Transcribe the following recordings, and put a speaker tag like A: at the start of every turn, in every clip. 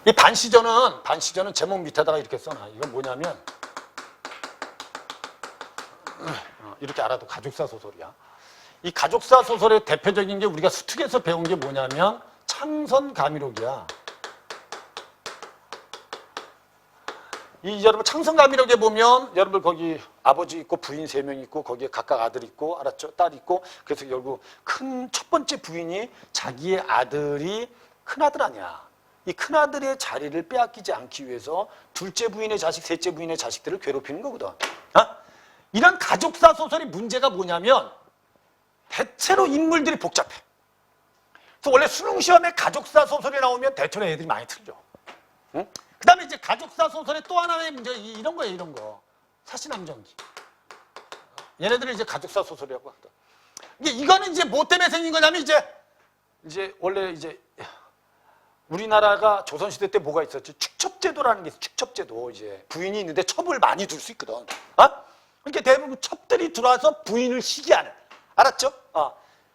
A: 이 반시전은 제목 밑에다가 이렇게 써놔. 이건 뭐냐면 이렇게 알아도 가족사 소설이야. 이 가족사 소설의 대표적인 게 우리가 수특에서 배운 게 뭐냐면 창선가미록이야. 이 여러분 창선가미록에 보면 여러분 거기 아버지 있고 부인 3명 있고 거기에 각각 아들 있고 알았죠? 딸 있고 그래서 결국 큰 첫 번째 부인이 자기의 아들이 큰아들 아니야. 이 큰아들의 자리를 빼앗기지 않기 위해서 둘째 부인의 자식, 셋째 부인의 자식들을 괴롭히는 거거든. 이런 가족사 소설의 문제가 뭐냐면 대체로 인물들이 복잡해. 그래서 원래 수능시험에 가족사 소설이 나오면 대체로 애들이 많이 틀려. 응? 그 다음에 이제 가족사 소설의 또 하나의 문제가 이런 거예요, 이런 거. 사시남정기. 얘네들을 이제 가족사 소설이라고 하거든. 이거는 이제 뭐 때문에 생긴 거냐면 이제 원래 이제 우리나라가 조선시대 때 뭐가 있었지? 축첩제도라는 게 있어. 축첩제도. 이제 부인이 있는데 첩을 많이 둘 수 있거든. 그러니까 대부분 첩들이 들어와서 부인을 시기하는. 알았죠?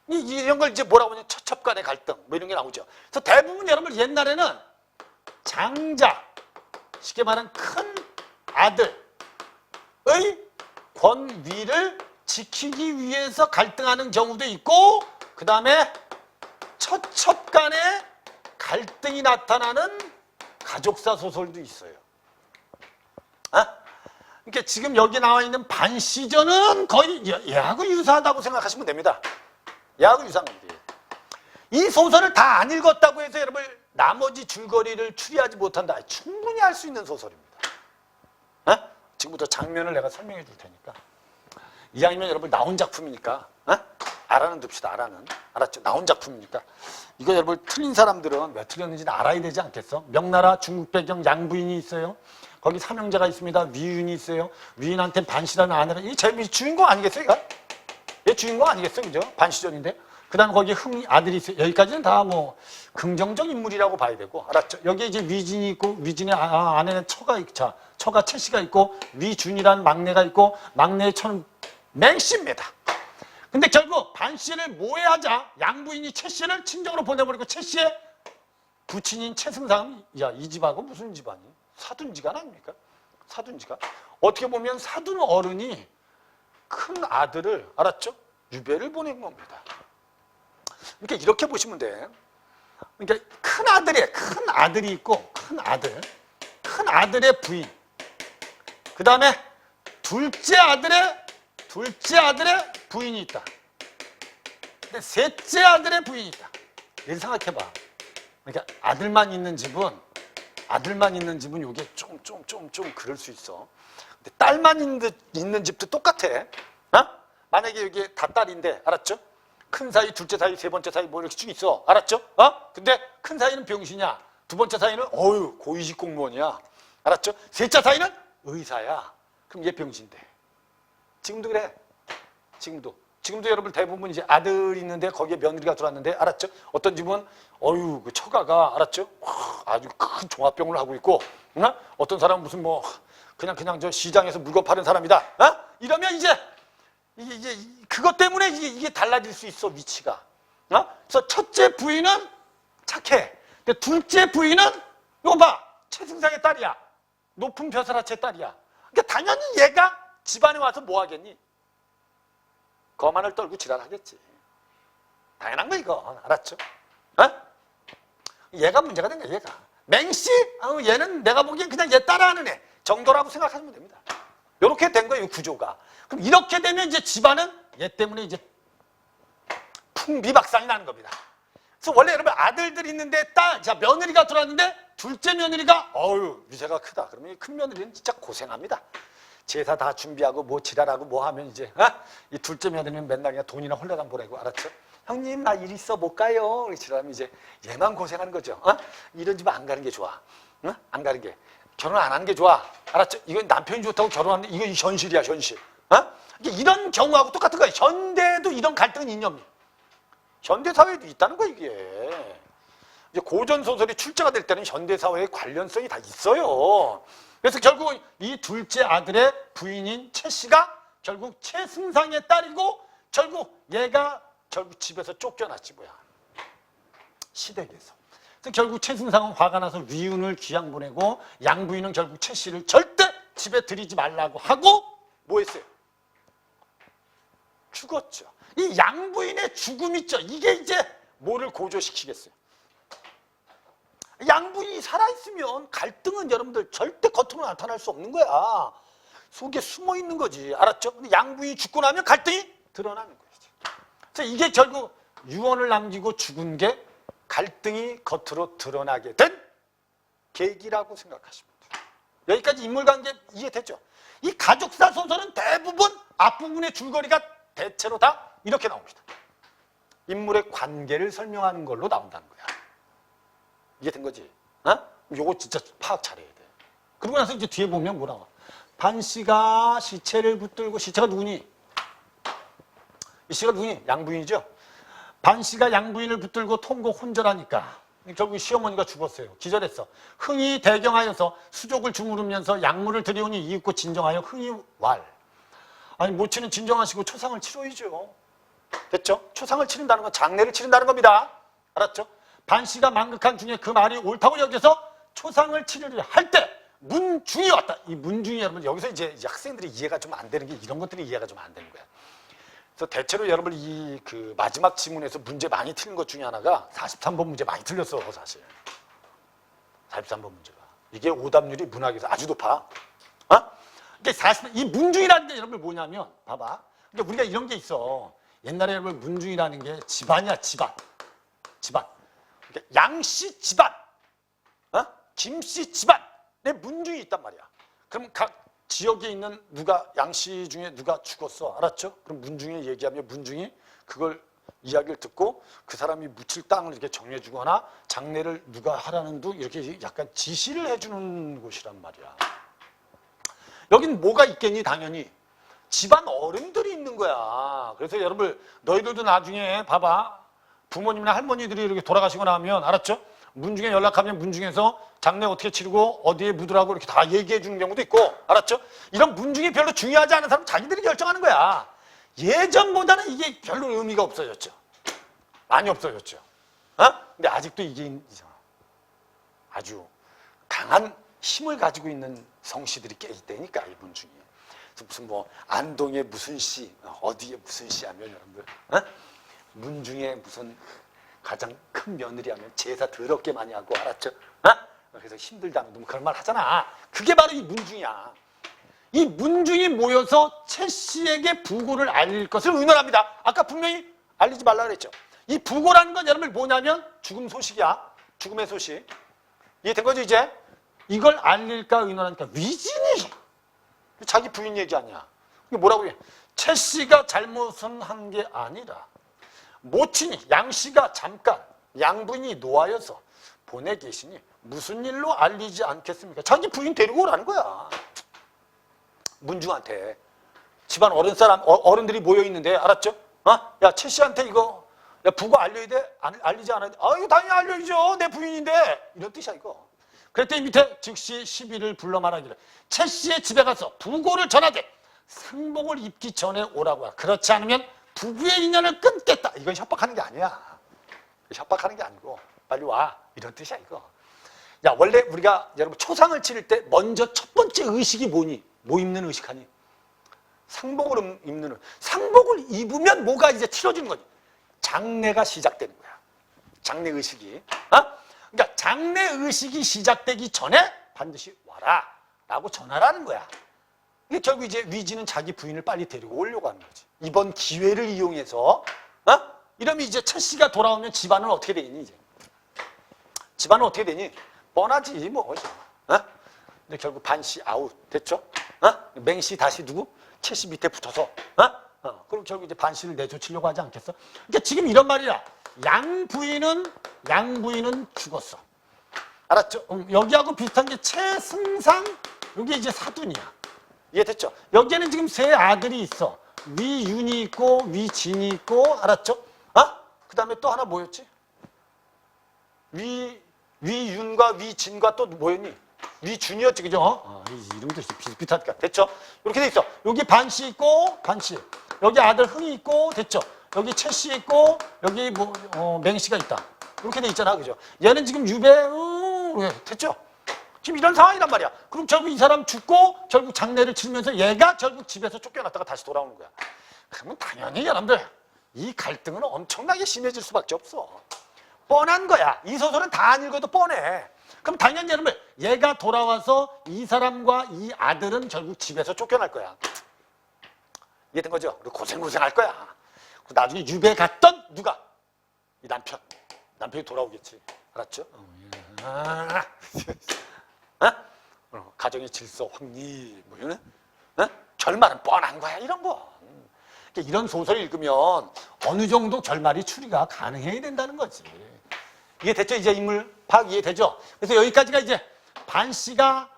A: 이런 걸 이제 뭐라고 하냐? 첩 간의 갈등. 뭐 이런 게 나오죠. 그래서 대부분 여러분 옛날에는 장자, 쉽게 말하는 큰 아들의 권위를 지키기 위해서 갈등하는 경우도 있고, 그 다음에 처첩 간의 갈등이 나타나는 가족사 소설도 있어요. 그러니까 지금 여기 나와 있는 반시전은 거의 얘하고 유사하다고 생각하시면 됩니다. 얘하고 유사한 겁니다. 이 소설을 다 안 읽었다고 해서 여러분 나머지 줄거리를 추리하지 못한다. 충분히 할 수 있는 소설입니다. 지금부터 장면을 내가 설명해 줄 테니까. 이왕이면 여러분 나온 작품이니까 알아는 둡시다. 알았죠? 나온 작품이니까. 이거 여러분 틀린 사람들은 왜 틀렸는지는 알아야 되지 않겠어? 명나라 중국 배경 양부인이 있어요. 거기 삼형제가 있습니다. 위윤이 있어요. 위윤한테 반시라는 아내가 이 주인공 아니겠어요? 얘 주인공 아니겠어요? 그죠? 반시전인데. 그 다음에 거기 아들이 있어요. 여기까지는 다 뭐 긍정적 인물이라고 봐야 되고. 알았죠? 여기 이제 위진이 있고 위진의 아내는 처가 채씨가 있고 위준이라는 막내가 있고 막내의 처는 맹씨입니다. 근데 결국 반씨를 모해하자 양부인이 채씨를 친정으로 보내버리고 채씨의 부친인 채승상은 이 집하고 무슨 집안이? 사둔지간 아닙니까? 사둔지간. 어떻게 보면 사둔 어른이 큰 아들을 알았죠? 유배를 보낸 겁니다. 그러니까 이렇게 보시면 돼. 그러니까 큰 아들이 있고 큰 아들의 부인. 그 다음에 둘째 아들의 부인이 있다. 근데 셋째 아들의 부인이 있다. 이렇게 생각해봐. 그러니까 아들만 있는 집은 이게 좀 그럴 수 있어. 근데 딸만 있는 집도 똑같아. 만약에 여기 다 딸인데, 알았죠? 큰 사이, 둘째 사이, 세 번째 사이 뭐 이렇게 쭉 있어. 알았죠? 근데 큰 사이는 병신이야. 두 번째 사이는 고위직 공무원이야. 알았죠? 셋째 사이는 의사야. 그럼 얘 병신인데. 지금도 그래. 지금도 여러분 대부분 이제 아들 있는데 거기에 며느리가 들어왔는데, 알았죠? 어떤 집은 그 처가가, 알았죠? 아주 큰 종합병을 하고 있고, 어떤 사람은 무슨 뭐 그냥 저 시장에서 물건 파는 사람이다. 이러면 이제 그것 때문에 이게 달라질 수 있어, 위치가. 그래서 첫째 부인은 착해. 근데 둘째 부인은 이거 봐, 최승상의 딸이야. 높은 벼슬아치의 딸이야. 그러니까 당연히 얘가 집안에 와서 뭐 하겠니? 거만을 떨고 지랄하겠지. 당연한 거 이건. 알았죠? 얘가 문제가 된 거야, 얘가. 맹씨? 얘는 내가 보기엔 그냥 얘 따라하는 애 정도라고 생각하시면 됩니다. 이렇게 된 거예요, 구조가. 그럼 이렇게 되면 이제 집안은 얘 때문에 이제 풍비박산이 나는 겁니다. 그래서 원래 여러분 아들들이 있는데 며느리가 들어왔는데 둘째 며느리가 위세가 크다. 그러면 이 큰 며느리는 진짜 고생합니다. 제사 다 준비하고 뭐 지랄하고 뭐 하면 이제 이 둘째 며느리는 맨날 그냥 돈이나 홀라당 보내고, 알았죠? 형님 나 일 있어 못 가요. 지랄하면 이제 얘만 고생하는 거죠. 이런 집 안 가는 게 좋아. 안 가는 게. 결혼 안 하는 게 좋아. 알았죠? 이건 남편이 좋다고 결혼하는데 이건 현실이야, 현실. 이런 경우하고 똑같은 거야. 현대에도 이런 갈등은 있냐니. 현대 사회에도 있다는 거야, 이게. 이제 고전 소설이 출제가 될 때는 현대 사회의 관련성이 다 있어요. 그래서 결국 이 둘째 아들의 부인인 채 씨가 결국 최승상의 딸이고, 결국 얘가 결국 집에서 쫓겨났지 뭐야. 시댁에서. 결국 최승상은 화가 나서 위윤을 귀양 보내고 양부인은 결국 최 씨를 절대 집에 들이지 말라고 하고 뭐 했어요? 죽었죠. 이 양부인의 죽음 있죠. 이게 이제 뭐를 고조시키겠어요? 양부인이 살아있으면 갈등은 여러분들 절대 겉으로 나타날 수 없는 거야. 속에 숨어 있는 거지. 알았죠? 근데 양부인이 죽고 나면 갈등이 드러나는 거지. 자, 이게 결국 유언을 남기고 죽은 게 갈등이 겉으로 드러나게 된 계기라고 생각하시면 돼요. 여기까지 인물관계 이해됐죠? 이 가족사 소설은 대부분 앞부분의 줄거리가 대체로 다 이렇게 나옵니다. 인물의 관계를 설명하는 걸로 나온다는 거야. 이해된 거지? 어? 요거 진짜 파악 잘해야 돼. 그러고 나서 이제 뒤에 보면 뭐라고? 반씨가 시체를 붙들고, 시체가 누구니? 이 씨가 누구니? 양부인이죠? 반씨가 양부인을 붙들고 통곡 혼절하니까 결국 시어머니가 죽었어요. 기절했어. 흥이 대경하여서 수족을 주무르면서 약물을 들여오니 이윽고 진정하여 흥이 왈. 아니 모친은 진정하시고 초상을 치러야죠. 됐죠? 초상을 치른다는 건 장례를 치른다는 겁니다. 알았죠? 반씨가 망극한 중에 그 말이 옳다고 여겨서 초상을 치르려 할 때 문중이 왔다. 이 문중이 여러분 여기서 이제 학생들이 이해가 좀 안 되는 게 이런 것들이 이해가 좀 안 되는 거야. 그래서 대체로 여러분 이 그 마지막 지문에서 문제 많이 틀린 것 중에 하나가 43번 문제 많이 틀렸어 사실. 43번 문제가. 이게 오답률이 문학에서 아주 높아. 어? 그러니까 이 문중이라는 게 여러분 뭐냐면 봐봐. 그러니까 우리가 이런 게 있어. 옛날에 여러분 문중이라는 게 집안이야 집안. 집안. 그러니까 양씨 집안. 어? 김씨 집안에 문중이 있단 말이야. 그럼 각 지역에 있는 누가 양씨 중에 누가 죽었어. 알았죠? 그럼 문중이 얘기하면 문중이 그걸 이야기를 듣고 그 사람이 묻힐 땅을 이렇게 정해 주거나 장례를 누가 하라는 둥 이렇게 약간 지시를 해주는 곳이란 말이야. 여긴 뭐가 있겠니? 당연히 집안 어른들이 있는 거야. 그래서 여러분 너희들도 나중에 봐봐. 부모님이나 할머니들이 이렇게 돌아가시거나 하면 알았죠? 문중에 연락하면 문중에서 장례 어떻게 치르고 어디에 묻으라고 이렇게 다 얘기해 주는 경우도 있고 알았죠? 이런 문중이 별로 중요하지 않은 사람은 자기들이 결정하는 거야. 예전보다는 이게 별로 의미가 없어졌죠. 많이 없어졌죠. 어? 근데 아직도 이게 아주 강한 힘을 가지고 있는 성씨들이 꽤 있다니까 이 문중이. 무슨 뭐 안동에 무슨 씨, 어디에 무슨 씨 하면 여러분들 어? 문중에 무슨 가장 큰 며느리 하면 제사 더럽게 많이 하고 알았죠? 어? 그래서 힘들다 뭐 그런 말 하잖아. 그게 바로 이 문중이야. 이 문중이 모여서 최 씨에게 부고를 알릴 것을 의논합니다. 아까 분명히 알리지 말라 그랬죠. 이 부고라는 건 여러분 뭐냐면 죽음 소식이야. 죽음의 소식. 이해된 거죠 이제? 이걸 알릴까 의논하니까 위진이 자기 부인 얘기 아니야. 이게 뭐라고 해? 최 씨가 잘못은 한 게 아니라 모친이 양 씨가 잠깐 양부인이 노하여서 보내 계시니 무슨 일로 알리지 않겠습니까? 자기 부인 데리고 오라는 거야. 문중한테 집안 어른들이 모여 있는데 알았죠? 어? 야 최 씨한테 이거 야 부고 알려야 돼? 알리지 않아야 돼? 아 이거 당연히 알려야죠. 내 부인인데 이런 뜻이야 이거. 그랬더니 밑에 즉시 시비를 불러 말하기를 최 씨의 집에 가서 부고를 전하되 상복을 입기 전에 오라고 하라. 그렇지 않으면 부부의 인연을 끊겠다. 이건 협박하는 게 아니야. 협박하는 게 아니고 빨리 와. 이런 뜻이야 이거. 야 원래 우리가 여러분 초상을 치를 때 먼저 첫 번째 의식이 뭐니? 뭐 입는 의식하니? 상복을 입는 의식. 상복을 입으면 뭐가 이제 치러지는 거지? 장례가 시작되는 거야. 장례 의식이. 어? 그러니까 장례 의식이 시작되기 전에 반드시 와라 라고 전하라는 거야. 이게 결국 이제 위진은 자기 부인을 빨리 데리고 오려고 하는 거지. 이번 기회를 이용해서 이러면 이제 최 씨가 돌아오면 집안은 어떻게 되니 이제? 집안은 어떻게 되니? 뻔하지 뭐. 근데 결국 반씨 아웃 됐죠? 맹씨 다시 누구? 최 씨 밑에 붙어서 그럼 결국 이제 반씨를 내쫓으려고 하지 않겠어? 그러니까 지금 이런 말이야. 양부인은 죽었어. 알았죠? 여기하고 비슷한 게 최승상 여기 이제 사돈이야. 이해됐죠? 여기에는 지금 세 아들이 있어. 위윤이 있고 위진이 있고 알았죠? 그 다음에 또 하나 뭐였지? 위윤과 위진과 또 뭐였니? 위준이었지 그죠? 이름도 비슷비슷하니까 됐죠? 이렇게 돼 있어. 여기 반씨 있고 반씨 여기 아들 흥이 있고 됐죠? 여기 최씨 있고 여기 맹씨가 있다. 이렇게 돼 있잖아, 그죠? 얘는 지금 유배, 됐죠? 지금 이런 상황이란 말이야. 그럼 결국 이 사람 죽고 결국 장례를 치르면서 얘가 결국 집에서 쫓겨났다가 다시 돌아오는 거야. 그러면 당연히 여러분들 이 갈등은 엄청나게 심해질 수밖에 없어. 뻔한 거야. 이 소설은 다 안 읽어도 뻔해. 그럼 당연히 여러분들 얘가 돌아와서 이 사람과 이 아들은 결국 집에서 쫓겨날 거야. 이해된 거죠? 그리고 고생할 거야. 나중에 유배 갔던 누가? 이 남편이 돌아오겠지. 알았죠? 가정의 질서 확립, 뭐 이런, 결말은 뻔한 거야, 이런 거. 그러니까 이런 소설을 읽으면 어느 정도 결말이 추리가 가능해야 된다는 거지. 이게 됐죠? 이제 인물 파악 이해되죠? 그래서 여기까지가 이제 반 씨가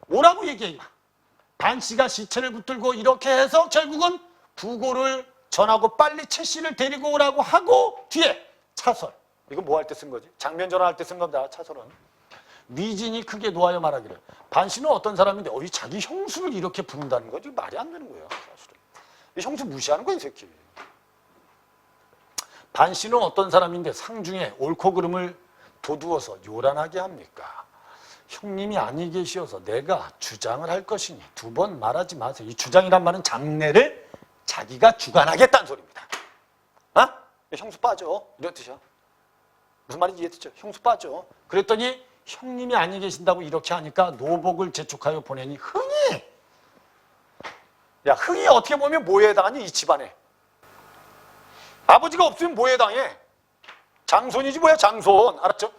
A: 뭐라고 얘기해? 반 씨가 시체를 붙들고 이렇게 해서 결국은 부고를 전하고 빨리 최 씨를 데리고 오라고 하고 뒤에 차설. 이거 뭐 할 때 쓴 거지? 장면 전환할 때 쓴 겁니다. 차설은. 위진이 크게 놓아여 말하기를. 반 씨는 어떤 사람인데 이 자기 형수를 이렇게 부른다는 거지? 말이 안 되는 거예요. 사실은. 이 형수 무시하는 거야, 이 새끼. 반 씨는 어떤 사람인데 상중에 옳고 그름을 도두어서 요란하게 합니까? 형님이 아니 계시어서 내가 주장을 할 것이니 두 번 말하지 마세요. 이 주장이란 말은 장례를 자기가 주관하겠다는 소리입니다. 형수 빠져. 이런 뜻이야. 무슨 말인지 이해됐죠? 형수 빠져. 그랬더니 형님이 아니 계신다고 이렇게 하니까 노복을 재촉하여 보내니 흥이! 야, 흥이 어떻게 보면 뭐에 해당하니? 이 집안에. 아버지가 없으면 뭐에 해당해? 장손이지 뭐야, 장손. 알았죠?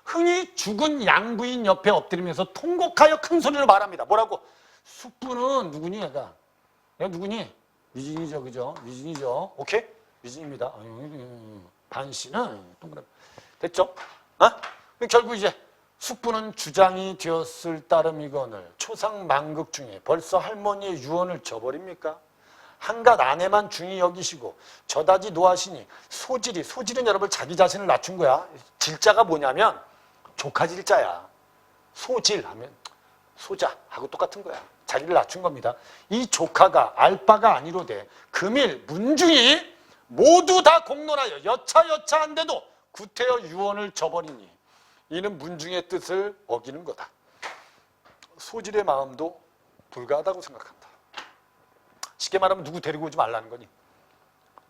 A: 흥이 죽은 양부인 옆에 엎드리면서 통곡하여 큰 소리로 말합니다. 뭐라고? 숙부는 누구니, 얘가? 얘가 누구니? 위진이죠, 그죠? 위진이죠. 오케이? 위진입니다. 반 씨는 동그라미. 됐죠? 결국 이제 숙부는 주장이 되었을 따름이거늘 초상 만극 중에 벌써 할머니의 유언을 저버립니까? 한갓 아내만 중히 여기시고 저다지 노하시니 소질은 여러분 자기 자신을 낮춘 거야. 질자가 뭐냐면 조카질자야. 소질 하면 소자하고 똑같은 거야. 자기를 낮춘 겁니다. 이 조카가 알바가 아니로되 금일 문중이 모두 다 공론하여 여차한데도 구태여 유언을 저버리니 이는 문중의 뜻을 어기는 거다. 소질의 마음도 불가하다고 생각한다. 쉽게 말하면 누구 데리고 오지 말라는 거니?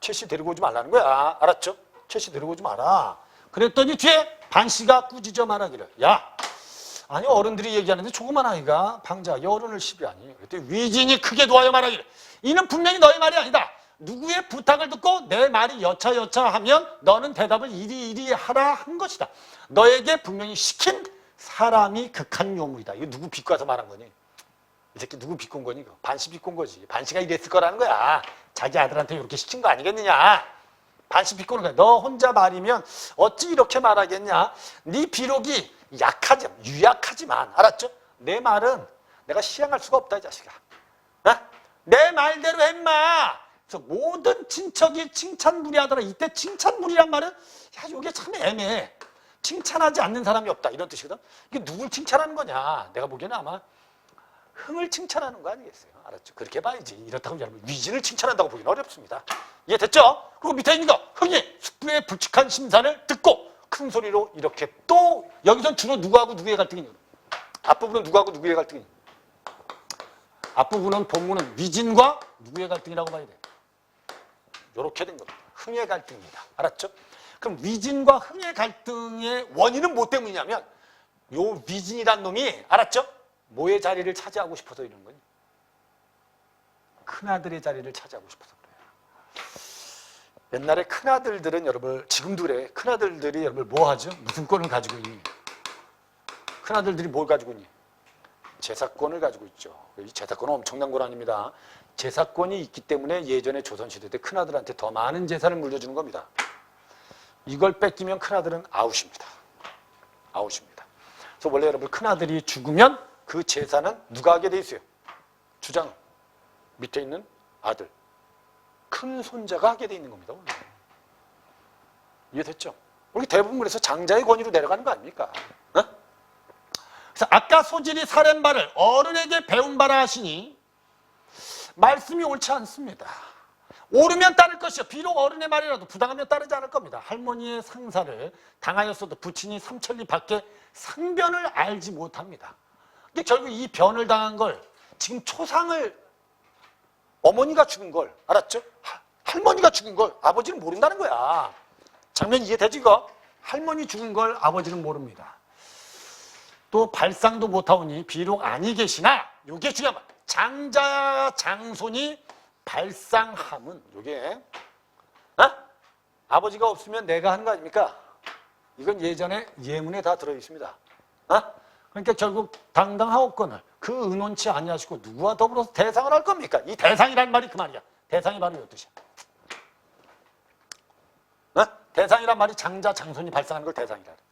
A: 최 씨 데리고 오지 말라는 거야. 알았죠? 최 씨 데리고 오지 마라. 그랬더니 뒤에 반 씨가 꾸짖어 말하기를, 야, 아니 어른들이 얘기하는데 조그만 아이가 방자하게 어른을 시비하니. 그랬더니 위진이 크게 놓아여 말하기를, 이는 분명히 너의 말이 아니다. 누구의 부탁을 듣고 내 말이 여차하면 너는 대답을 이리 하라 한 것이다. 너에게 분명히 시킨 사람이 극한 요물이다. 이거 누구 비꼬 와서 말한 거니? 이 새끼 누구 비꼰 거니? 반씨 비꼰 거지. 반씨가 이랬을 거라는 거야. 자기 아들한테 이렇게 시킨 거 아니겠느냐. 반씨 비꼬는 거야. 너 혼자 말이면 어찌 이렇게 말하겠냐. 네 비록이 유약하지만 알았죠? 내 말은 내가 시행할 수가 없다, 이 자식아. 내 말대로 했마. 그래서 모든 친척이 칭찬무리하더라. 이때 칭찬무리란 말은 이게 참 애매해. 칭찬하지 않는 사람이 없다, 이런 뜻이거든. 이게 누굴 칭찬하는 거냐. 내가 보기에는 아마 흥을 칭찬하는 거 아니겠어요? 알았죠? 그렇게 봐야지. 이렇다고 여러분 위진을 칭찬한다고 보기는 어렵습니다. 이해됐죠? 그리고 밑에 있는 거 흥이 숙부의 불측한 심사를 듣고 큰 소리로 이렇게 또 여기선 주로 누구하고 누구의 갈등이냐? 앞부분은 누구하고 누구의 갈등이냐? 앞부분은 본문은 위진과 누구의 갈등이라고 봐야 돼. 이렇게 된 겁니다. 흥의 갈등입니다. 알았죠? 그럼 위진과 흥의 갈등의 원인은 뭐 때문이냐면 요 위진이란 놈이 알았죠? 뭐의 자리를 차지하고 싶어서 이런 거니? 큰아들의 자리를 차지하고 싶어서 그래요. 옛날에 큰아들들은 여러분 지금도 그래. 큰아들들이 여러분 뭐 하죠? 무슨 권을 가지고 있니? 큰아들들이 뭘 가지고 있니? 제사권을 가지고 있죠. 이 제사권은 엄청난 건 아닙니다. 제사권이 있기 때문에 예전에 조선시대 때 큰아들한테 더 많은 재산을 물려주는 겁니다. 이걸 뺏기면 큰아들은 아웃입니다. 아웃입니다. 그래서 원래 여러분 큰아들이 죽으면 그 재산은 누가 하게 돼 있어요? 주장 밑에 있는 아들, 큰 손자가 하게 돼 있는 겁니다. 원래. 이해됐죠? 우리 대부분 그래서 장자의 권위로 내려가는 거 아닙니까? 그래서 아까 소질이 사는 바를 어른에게 배운 바라 하시니 말씀이 옳지 않습니다. 옳으면 따를 것이요. 비록 어른의 말이라도 부당하면 따르지 않을 겁니다. 할머니의 상사를 당하였어도 부친이 삼천리 밖에 상변을 알지 못합니다. 근데 결국 이 변을 당한 걸 지금 초상을 어머니가 죽은 걸 알았죠? 할머니가 죽은 걸 아버지는 모른다는 거야. 장면 이해되지 이거? 할머니 죽은 걸 아버지는 모릅니다. 또 발상도 못하오니 비록 아니 계시나 요게 중요한 말. 장자 장손이 발상함은 요게 아버지가 없으면 내가 하는 거 아닙니까? 이건 예전에 예문에 다 들어있습니다. 그러니까 결국 당당하옵건을 그 의논치 아니하시고 누구와 더불어서 대상을 할 겁니까? 이 대상이란 말이 그 말이야. 대상이 바로 이 뜻이야. 대상이란 말이 장자 장손이 발상하는 걸 대상이라 그래.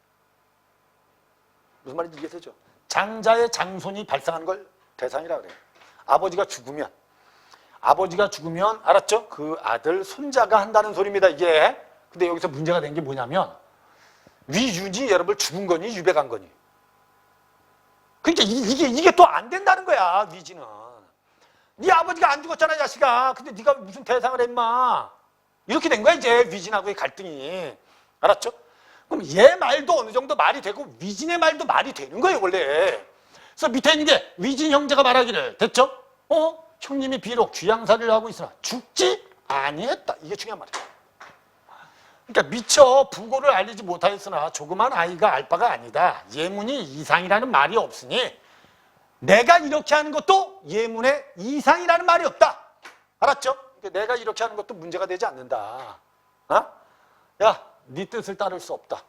A: 무슨 말인지 이해되죠? 장자의 장손이 발상하는 걸 대상이라 그래. 아버지가 죽으면 알았죠? 그 아들 손자가 한다는 소리입니다 이게. 근데 여기서 문제가 된 게 뭐냐면 위유지 여러분 죽은 거니 유배간 거니. 그러니까 이게 또 안 된다는 거야 위지는. 네 아버지가 안 죽었잖아 자식아. 근데 네가 무슨 대상을 해 임마. 이렇게 된 거야 이제 위진하고의 갈등이. 알았죠? 그럼 얘 말도 어느 정도 말이 되고 위진의 말도 말이 되는 거예요 원래. 그래서 밑에 있는 게 위진 형제가 말하기를 됐죠? 형님이 비록 귀양살이를 하고 있으나 죽지 아니했다. 이게 중요한 말이에요. 그러니까 미처 부고를 알리지 못하였으나 조그만 아이가 알 바가 아니다. 예문이 이상이라는 말이 없으니 내가 이렇게 하는 것도 예문에 이상이라는 말이 없다. 알았죠? 그러니까 내가 이렇게 하는 것도 문제가 되지 않는다. 야, 네 뜻을 따를 수 없다.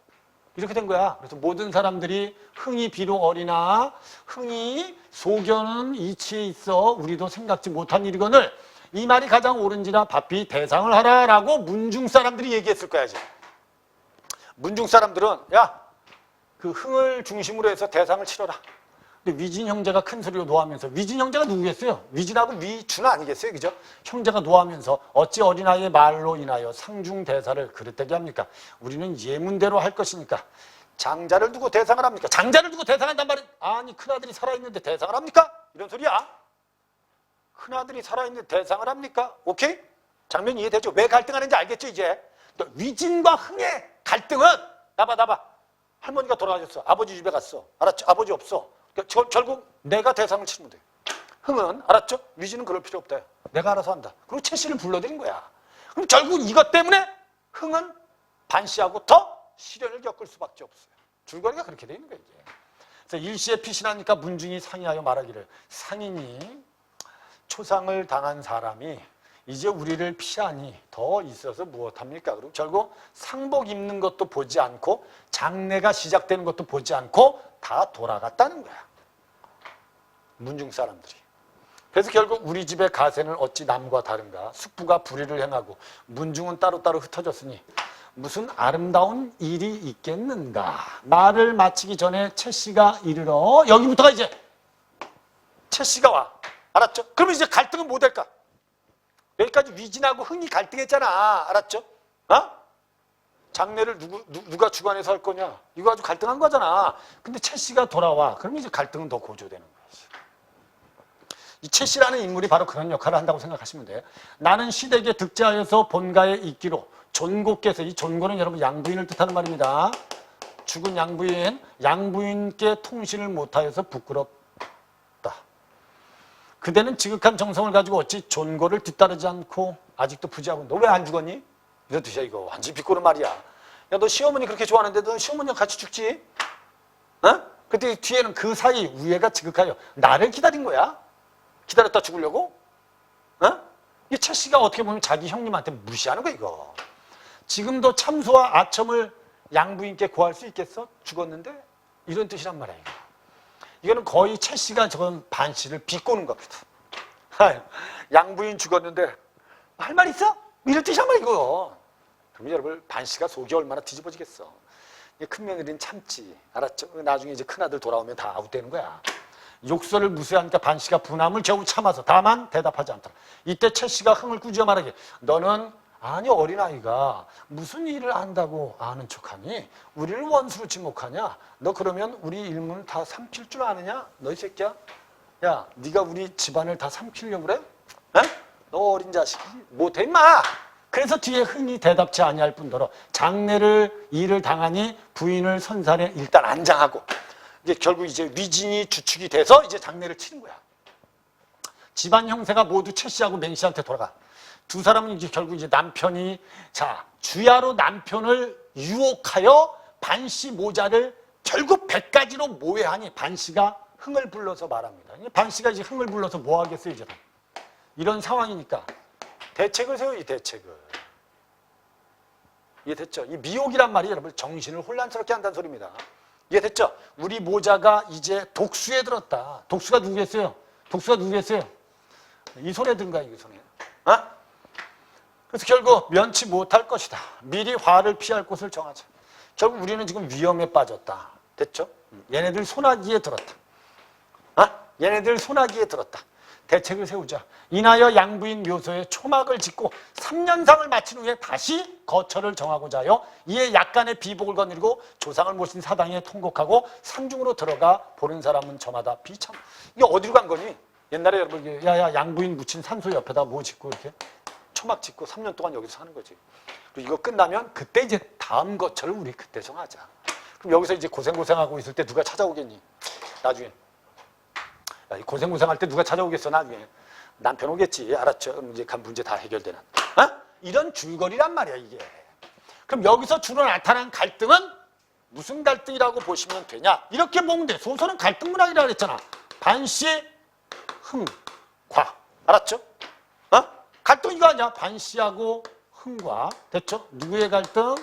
A: 이렇게 된 거야. 그래서 모든 사람들이 흥이 비록 어리나 흥이 소견은 이치에 있어 우리도 생각지 못한 일이거늘 이 말이 가장 옳은지라 바삐 대상을 하라라고 문중 사람들이 얘기했을 거야 이제. 문중 사람들은 야, 그 흥을 중심으로 해서 대상을 치러라. 근데 위진 형제가 큰 소리로 노하면서 위진 형제가 누구겠어요? 위진하고 위준 아니겠어요? 그죠? 형제가 노하면서 어찌 어린아이의 말로 인하여 상중대사를 그릇되게 합니까? 우리는 예문대로 할 것이니까 장자를 두고 대상을 합니까? 장자를 두고 대상한단 말은 아니 큰아들이 살아있는데 대상을 합니까? 이런 소리야. 큰아들이 살아있는데 대상을 합니까? 오케이? 장면 이해되죠? 왜 갈등하는지 알겠죠 이제? 위진과 흥의 갈등은 나봐 할머니가 돌아가셨어. 아버지 집에 갔어. 알았죠? 아버지 없어. 결국 내가 대상을 치면 돼. 흥은 알았죠? 위진은 그럴 필요 없다. 내가 알아서 한다. 그리고 최 씨를 불러들인 거야. 그럼 결국 이것 때문에 흥은 반 씨하고 더 시련을 겪을 수밖에 없어요. 줄거리가 그렇게 돼 있는 거예요. 이제. 그래서 일시에 피신하니까 문중이 상의하여 말하기를 상인이 초상을 당한 사람이 이제 우리를 피하니 더 있어서 무엇합니까? 그리고 결국 상복 입는 것도 보지 않고 장례가 시작되는 것도 보지 않고 다 돌아갔다는 거야. 문중 사람들이. 그래서 결국 우리 집의 가세는 어찌 남과 다른가? 숙부가 불의를 행하고 문중은 따로따로 흩어졌으니 무슨 아름다운 일이 있겠는가? 말을 마치기 전에 최 씨가 이르러 여기부터가 이제 최 씨가 와. 알았죠? 그러면 이제 갈등은 뭐 될까? 여기까지 위진하고 흥이 갈등했잖아. 알았죠? 장례를 누가 주관해서 할 거냐? 이거 아주 갈등한 거잖아. 근데 최 씨가 돌아와. 그러면 이제 갈등은 더 고조되는 거지. 이 최 씨라는 인물이 바로 그런 역할을 한다고 생각하시면 돼요. 나는 시댁에 득자하여서 본가에 있기로 존고께서, 이 존고는 여러분 양부인을 뜻하는 말입니다. 죽은 양부인께 통신을 못하여서 부끄럽다. 그대는 지극한 정성을 가지고 어찌 존고를 뒤따르지 않고 아직도 부지하고 너 왜 안 죽었니? 이런 뜻이야 이거. 완전히 비꼬는 말이야. 야, 너 시어머니 그렇게 좋아하는데 너 시어머니랑 같이 죽지? 그때 뒤에는 그 사이 우애가 지극하여 나를 기다린 거야. 기다렸다 죽으려고? 이 최 씨가 어떻게 보면 자기 형님한테 무시하는 거야 이거. 지금도 참소와 아첨을 양부인께 구할 수 있겠어? 죽었는데? 이런 뜻이란 말이야 이거. 이거는 거의 최 씨가 저건 반 씨를 비꼬는 겁니다. 양부인 죽었는데 할 말 있어? 이런 뜻이란 말이야 이거. 그럼 여러분 반 씨가 속이 얼마나 뒤집어지겠어. 큰 며느리는 참지. 알았죠? 나중에 이제 큰아들 돌아오면 다 아웃되는 거야. 욕설을 무시하니까 반 씨가 분함을 겨우 참아서 다만 대답하지 않더라. 이때 최 씨가 흥을 꾸짖어 말하길 너는 아니 어린아이가 무슨 일을 안다고 아는 척하니? 우리를 원수로 지목하냐? 너 그러면 우리 일문을 다 삼킬 줄 아느냐? 너 이 새끼야? 야, 네가 우리 집안을 다 삼키려고 그래? 너 너 어린 자식이 못해 임마. 그래서 뒤에 흥이 대답지 아니할 뿐더러 장례를 일을 당하니 부인을 선산에 일단 안장하고 이제 결국 이제 위진이 주축이 돼서 이제 장례를 치는 거야. 집안 형세가 모두 최 씨하고 맹 씨한테 돌아가. 두 사람은 이제 결국 이제 남편이 주야로 남편을 유혹하여 반 씨 모자를 결국 100가지로 모해하니 반 씨가 흥을 불러서 말합니다. 반 씨가 이제 흥을 불러서 뭐 하겠어요, 이제. 이런 상황이니까 대책을 세워, 이 대책을. 이해됐죠? 이 미혹이란 말이 여러분 정신을 혼란스럽게 한다는 소리입니다. 이해됐죠? 우리 모자가 이제 독수에 들었다. 독수가 누구겠어요? 독수가 누구겠어요? 이 손에 든가, 이 손에. 어? 그래서 결국 면치 못할 것이다. 미리 화를 피할 곳을 정하자. 결국 우리는 지금 위험에 빠졌다. 됐죠? 얘네들 소나기에 들었다. 얘네들 소나기에 들었다. 대책을 세우자. 인하여 양부인 묘소에 초막을 짓고 3년상을 마친 후에 다시 거처를 정하고자 하여 이에 약간의 비복을 거느리고 조상을 모신 사당에 통곡하고 산중으로 들어가 보는 사람은 저마다 비참. 이게 어디로 간 거니? 옛날에 여러분 야야 양부인 묻힌 산소 옆에다 뭐 짓고 이렇게 초막 짓고 3년 동안 여기서 사는 거지. 그리고 이거 끝나면 그때 이제 다음 거처를 우리 그때 정하자. 그럼 여기서 이제 고생하고 있을 때 누가 찾아오겠니? 나중에. 야, 고생할 때 누가 찾아오겠어, 나중에. 남편 오겠지. 알았죠? 이제 문제 다 해결되는. 이런 줄거리란 말이야, 이게. 그럼 여기서 주로 나타난 갈등은 무슨 갈등이라고 보시면 되냐? 이렇게 보면 돼. 소설은 갈등 문학이라고 그랬잖아. 반씨, 흥, 과. 알았죠? 갈등 이거 아니야? 반씨하고 흥과. 됐죠? 누구의 갈등?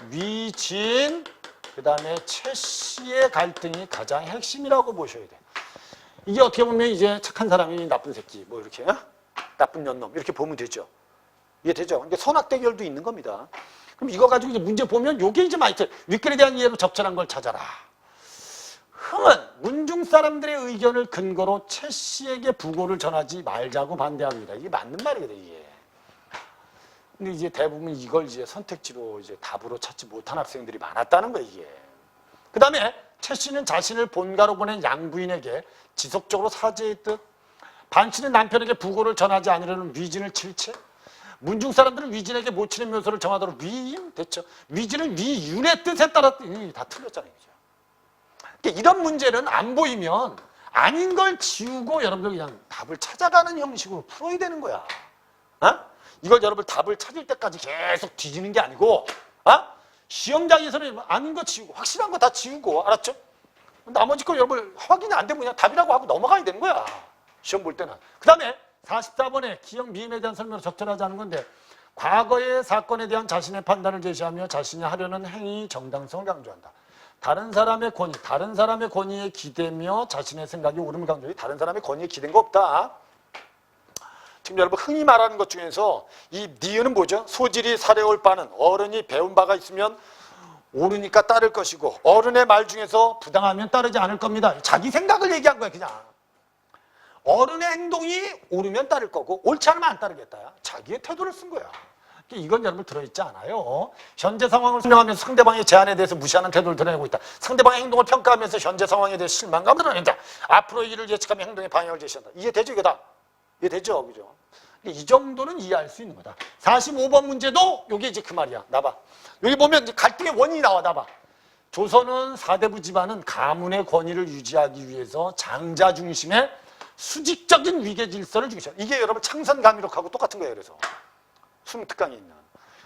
A: 위진, 그 다음에 최씨의 갈등이 가장 핵심이라고 보셔야 돼. 이게 어떻게 보면 이제 착한 사람이 나쁜 새끼, 뭐 이렇게, 나쁜 년놈, 이렇게 보면 되죠. 이해되죠? 그러니까 선악 대결도 있는 겁니다. 그럼 이거 가지고 이제 문제 보면 요게 이제 많이 윗글에 대한 이해로 적절한 걸 찾아라. 흥은 문중 사람들의 의견을 근거로 최 씨에게 부고를 전하지 말자고 반대합니다. 이게 맞는 말이거든요, 이게. 근데 이제 대부분 이걸 이제 선택지로 이제 답으로 찾지 못한 학생들이 많았다는 거예요, 이게. 그 다음에 최 씨는 자신을 본가로 보낸 양부인에게 지속적으로 사죄했듯 반 씨는 남편에게 부고를 전하지 않으려는 위진을 칠채 문중 사람들은 위진에게 모친의 묘소를 정하도록 위임 됐죠. 위진은 위윤의 뜻에 따라 다 틀렸잖아요. 그러니까 이런 문제는 안 보이면 아닌 걸 지우고 여러분들 그냥 답을 찾아가는 형식으로 풀어야 되는 거야. 이걸 여러분 답을 찾을 때까지 계속 뒤지는 게 아니고 시험장에서는 아닌 거 지우고 확실한 거 다 지우고 알았죠? 나머지 거 여러분 확인이 안 되면 그냥 답이라고 하고 넘어가야 되는 거야. 시험 볼 때는. 그 다음에 44번에 기억 미임에 대한 설명을 적절하지 않은 건데 과거의 사건에 대한 자신의 판단을 제시하며 자신이 하려는 행위 정당성을 강조한다. 다른 사람의 권위에 기대며 자신의 생각이 옳음을 강조해. 다른 사람의 권위에 기댄 거 없다. 지금 여러분 흔히 말하는 것 중에서 이 니은은 뭐죠? 소질이 사려올 바는 어른이 배운 바가 있으면 옳으니까 따를 것이고 어른의 말 중에서 부당하면 따르지 않을 겁니다. 자기 생각을 얘기한 거야 그냥. 어른의 행동이 옳으면 따를 거고 옳지 않으면 안 따르겠다. 자기의 태도를 쓴 거야. 이건 여러분 들어있지 않아요. 현재 상황을 설명하면서 상대방의 제안에 대해서 무시하는 태도를 드러내고 있다. 상대방의 행동을 평가하면서 현재 상황에 대해서 실망감을 드러낸다. 앞으로의 일을 예측하며 행동의 방향을 제시한다. 이해되죠? 이거다. 이해되죠? 그죠? 이 정도는 이해할 수 있는 거다. 45번 문제도 이게 이제 그 말이야. 나봐. 여기 보면 이제 갈등의 원인이 나와. 나봐. 조선은 사대부 집안은 가문의 권위를 유지하기 위해서 장자 중심의 수직적인 위계 질서를 중시하. 이게 여러분 창선가미록하고 똑같은 거예요. 그래서 수능특강에 있는.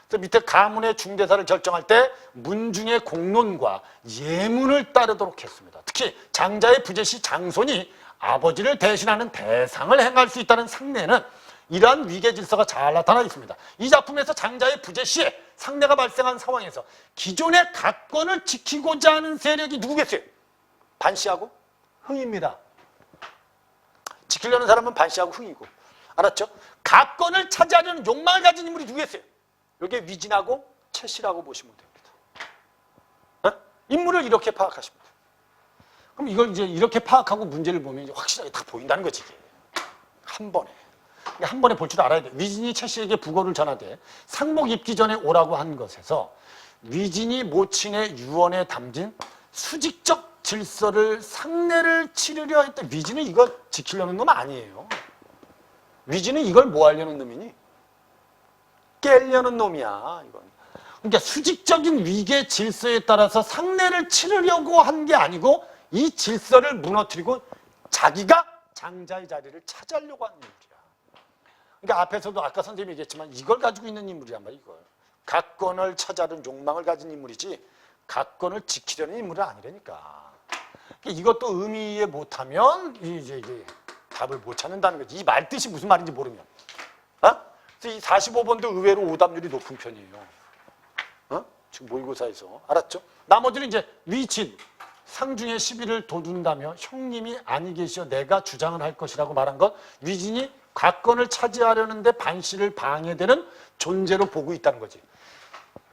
A: 그래서 밑에 가문의 중대사를 결정할 때 문중의 공론과 예문을 따르도록 했습니다. 특히 장자의 부재시 장손이 아버지를 대신하는 대상을 행할 수 있다는 상례는 이러한 위계 질서가 잘 나타나 있습니다. 이 작품에서 장자의 부재 시에 상례가 발생한 상황에서 기존의 가권을 지키고자 하는 세력이 누구겠어요? 반씨하고 흥입니다. 지키려는 사람은 반씨하고 흥이고. 알았죠? 가권을 차지하려는 욕망을 가진 인물이 누구겠어요? 이게 위진하고 최씨라고 보시면 됩니다. 인물을 이렇게 파악하십니다. 그럼 이걸 이제 이렇게 파악하고 문제를 보면 이제 확실하게 다 보인다는 거지. 이게. 한 번에. 한 번에 볼 줄 알아야 돼. 위진이 최씨에게 부고를 전하되 상목 입기 전에 오라고 한 것에서 위진이 모친의 유언에 담긴 수직적 질서를 상례를 치르려 했던 위진은 이거 지키려는 놈 아니에요. 위진은 이걸 뭐 하려는 놈이니? 깨려는 놈이야, 이건. 그러니까 수직적인 위계 질서에 따라서 상례를 치르려고 한 게 아니고 이 질서를 무너뜨리고 자기가 장자의 자리를 차지하려고 하는 인물이야. 그러니까 앞에서도 아까 선생님이 얘기했지만 이걸 가지고 있는 인물이란 말이야, 이걸. 각권을 차지하는 욕망을 가진 인물이지 각권을 지키려는 인물은 아니라니까. 이것도 의미에 못하면 이제 답을 못 찾는다는 거지. 이 말뜻이 무슨 말인지 모르면. 어? 그래서 이 45번도 의외로 오답률이 높은 편이에요. 어? 지금 모의고사에서. 알았죠? 나머지는 이제 위진, 상중에 시비를 돋운다며 형님이 아니 계시어 내가 주장을 할 것이라고 말한 것, 위진이 각권을 차지하려는데 반시를 방해되는 존재로 보고 있다는 거지.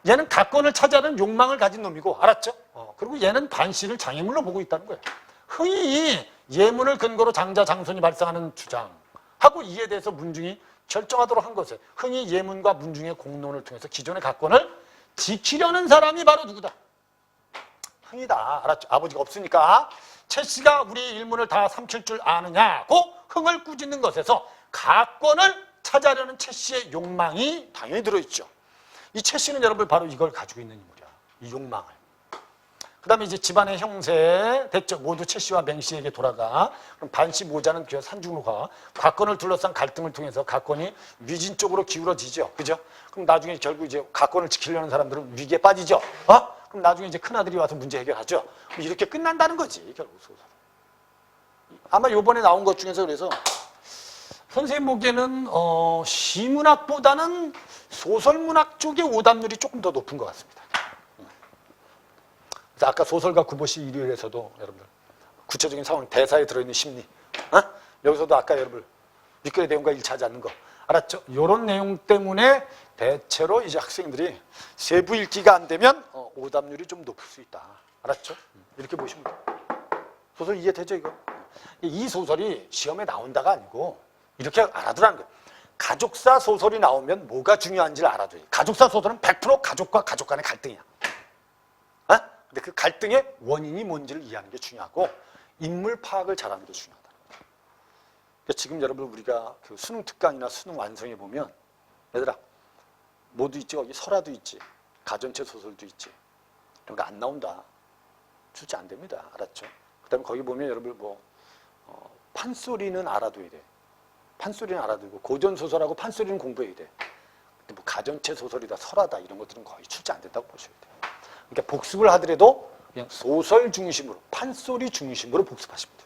A: 얘는 각권을 차지하는 욕망을 가진 놈이고, 알았죠? 그리고 얘는 반시를 장애물로 보고 있다는 거예요. 흔히 예문을 근거로 장자, 장손이 발생하는 주장하고 이에 대해서 문중이 결정하도록 한 것에 흔히 예문과 문중의 공론을 통해서 기존의 각권을 지키려는 사람이 바로 누구다? 흥이다. 알았죠? 아버지가 없으니까 최 씨가 우리 일문을 다 삼킬 줄 아느냐고 흥을 꾸짖는 것에서 각권을 차지하려는 최 씨의 욕망이 당연히 들어있죠. 이 최 씨는 여러분 바로 이걸 가지고 있는 인물이야. 이 욕망을. 그 다음에 이제 집안의 형세 됐죠. 모두 최 씨와 맹 씨에게 돌아가. 그럼 반씨 모자는 귀하 산중으로 가. 각권을 둘러싼 갈등을 통해서 각권이 위진 쪽으로 기울어지죠. 그죠? 그럼 나중에 결국 이제 각권을 지키려는 사람들은 위기에 빠지죠. 그럼 나중에 이제 큰아들이 와서 문제 해결하죠. 그럼 이렇게 끝난다는 거지, 결국 소설. 아마 요번에 나온 것 중에서 그래서 선생님 보기에는 시문학보다는 소설문학 쪽의 오답률이 조금 더 높은 것 같습니다. 그래서 아까 소설가 구보시 일요일에서도 여러분들 구체적인 상황, 대사에 들어있는 심리, 여기서도 아까 여러분 윗글의 내용과 일치하지 않는 거 알았죠? 이런 내용 때문에 대체로 이제 학생들이 세부 읽기가 안 되면 오답률이 좀 높을 수 있다. 알았죠? 이렇게 보시면 돼요. 소설 이해되죠, 이거? 이 소설이 시험에 나온다가 아니고 이렇게 알아두라는 거예요. 가족사 소설이 나오면 뭐가 중요한지를 알아둬요. 가족사 소설은 100% 가족과 가족 간의 갈등이야. 근데 그 갈등의 원인이 뭔지를 이해하는 게 중요하고 인물 파악을 잘하는 게 중요하다. 그러니까 지금 여러분 우리가 그 수능 특강이나 수능 완성에 보면 얘들아 뭐도 있지, 거기 설화도 있지, 가전체 소설도 있지, 이런 거 안 나온다. 출제 안 됩니다. 알았죠? 그 다음에 거기 보면 여러분 뭐 판소리는 알아둬야 돼. 판소리는 알아두고 고전소설하고 판소리는 공부해야 돼. 근데 뭐 가전체 소설이다, 설화다 이런 것들은 거의 출제 안 된다고 보셔야 돼요. 그러니까 복습을 하더라도 그냥 소설 중심으로, 판소리 중심으로 복습하시면 돼요.